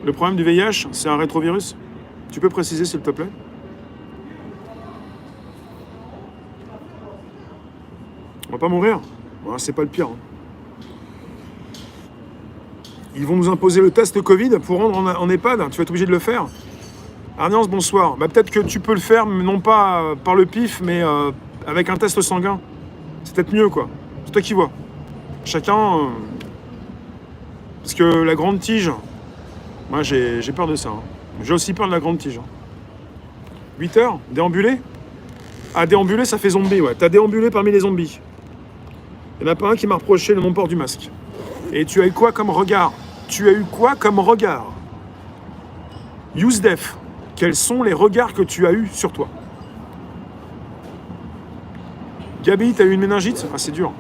Le problème du VIH, c'est un rétrovirus? Tu peux préciser, s'il te plaît? On va pas mourir? Ouais, c'est pas le pire. Ils vont nous imposer le test Covid pour rendre en EHPAD. Tu vas être obligé de le faire. Arniance, bonsoir. Bah, peut-être que tu peux le faire, mais non pas par le pif, mais avec un test sanguin. C'est peut-être mieux, quoi. C'est toi qui vois. Chacun... parce que la grande tige... Moi, j'ai peur de ça. J'ai aussi peur de la grande tige. 8 heures? Déambuler? Ah, déambuler, ça fait zombie, ouais. T'as déambulé parmi les zombies. Il n'y en a pas un qui m'a reproché le non-port du masque. Et tu as eu quoi comme regard? Tu as eu quoi comme regard? Yousdef, quels sont les regards que tu as eus sur toi? Gabi, t'as eu une méningite? Ah, c'est dur.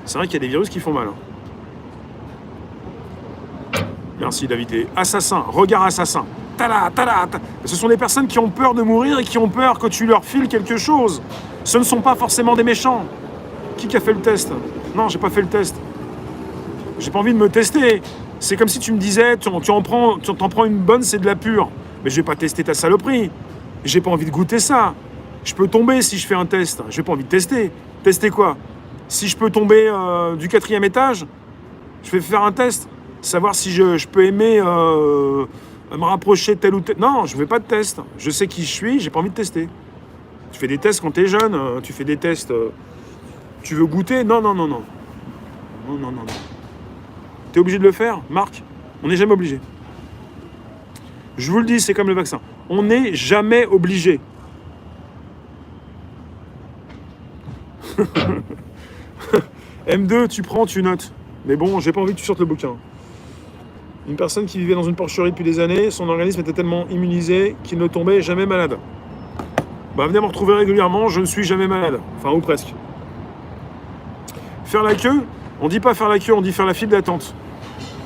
C'est vrai qu'il y a des virus qui font mal. Merci, David. Assassin, regard assassin. Tada, tada, tada. Ce sont des personnes qui ont peur de mourir et qui ont peur que tu leur files quelque chose. Ce ne sont pas forcément des méchants. Qui a fait le test? Non, j'ai pas fait le test. J'ai pas envie de me tester. C'est comme si tu me disais, t'en prends une bonne, c'est de la pure. Mais je vais pas tester ta saloperie. J'ai pas envie de goûter ça. Je peux tomber si je fais un test. J'ai pas envie de tester. Tester quoi? Si je peux tomber du 4e étage, je vais faire un test. Savoir si je peux aimer me rapprocher de tel ou tel. Non, je veux pas de test. Je sais qui je suis, j'ai pas envie de tester. Tu fais des tests quand t'es jeune, tu fais des tests. Tu veux goûter? Non, non, non, non. Non, non, non, non. T'es obligé de le faire, Marc? On n'est jamais obligé. Je vous le dis, c'est comme le vaccin. On n'est jamais obligé. M2, tu prends, tu notes. Mais bon, j'ai pas envie que tu sortes le bouquin. Une personne qui vivait dans une porcherie depuis des années, son organisme était tellement immunisé qu'il ne tombait jamais malade. Bah, venez me retrouver régulièrement, je ne suis jamais malade. Enfin, ou presque. Faire la queue, on dit pas faire la queue, on dit faire la file d'attente.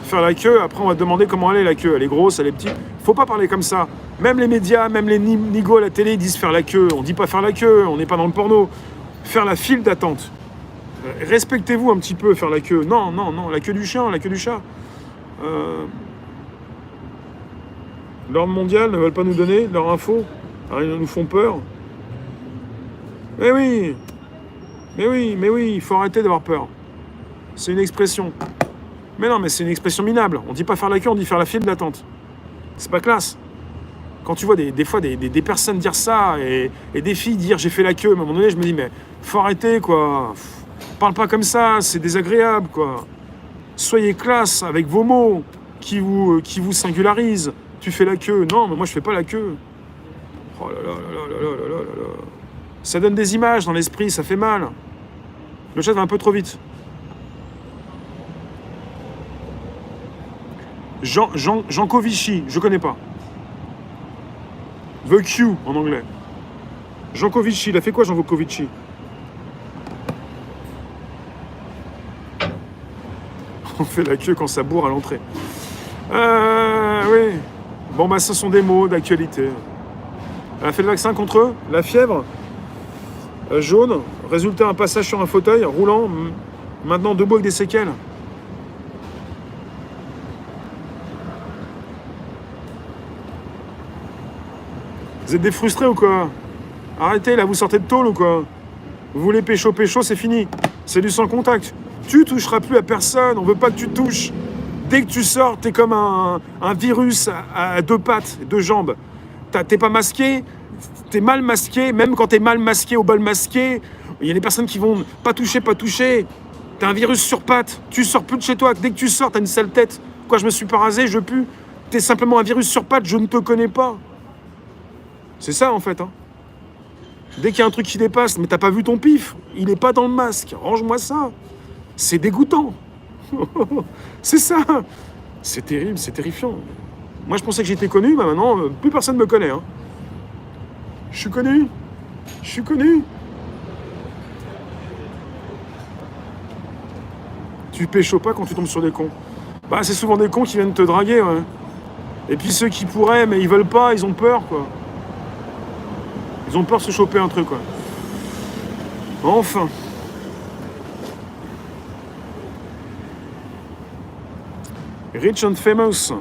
Faire la queue, après on va te demander comment elle est la queue. Elle est grosse, elle est petite. Faut pas parler comme ça. Même les médias, même les nigos à la télé disent faire la queue. On dit pas faire la queue, on n'est pas dans le porno. Faire la file d'attente. Respectez-vous un petit peu, faire la queue. Non, non, non, la queue du chien, la queue du chat. L'ordre mondial ne veulent pas nous donner leur info. Alors, ils nous font peur. Mais oui, mais oui, mais oui, il faut arrêter d'avoir peur. C'est une expression. Mais non, mais c'est une expression minable. On dit pas faire la queue, on dit faire la file d'attente. C'est pas classe. Quand tu vois des fois des personnes dire ça et des filles dire j'ai fait la queue, à un moment donné, je me dis mais faut arrêter quoi. Parle pas comme ça, c'est désagréable quoi. Soyez classe avec vos mots qui vous singularisent. Tu fais la queue. Non, mais moi je fais pas la queue. Oh là là là là là là là là. Ça donne des images dans l'esprit, ça fait mal. Le chat va un peu trop vite. Jankovici, je connais pas. The Q en anglais. Jankovici, il a fait quoi Jankovici? On fait la queue quand ça bourre à l'entrée. Oui. Bon, bah, ce sont des mots d'actualité. Elle a fait le vaccin contre eux. La fièvre jaune. Résultat, un passage sur un fauteuil roulant. Maintenant, debout avec des séquelles. Vous êtes des frustrés ou quoi? Arrêtez, là, vous sortez de tôle ou quoi? Vous voulez pécho, c'est fini. C'est du sans contact. Tu toucheras plus à personne, on veut pas que tu touches. Dès que tu sors, t'es comme un virus à deux pattes, deux jambes. T'es pas masqué, t'es mal masqué, même quand t'es mal masqué au bol masqué, il y a des personnes qui vont pas toucher. T'as un virus sur pattes, tu sors plus de chez toi. Dès que tu sors, t'as une sale tête. Quoi, je me suis pas rasé, je pue. T'es simplement un virus sur pattes, je ne te connais pas. C'est ça en fait, hein. Dès qu'il y a un truc qui dépasse, mais t'as pas vu ton pif, il est pas dans le masque, range-moi ça. C'est dégoûtant. C'est ça. C'est terrible, c'est terrifiant. Moi je pensais que j'étais connu, bah maintenant plus personne me connaît. Hein. Je suis connu. Tu pécho pas quand tu tombes sur des cons. Bah c'est souvent des cons qui viennent te draguer, ouais. Et puis ceux qui pourraient, mais ils veulent pas, ils ont peur, quoi. Ils ont peur de se choper un truc, quoi. Enfin. Rich and famous.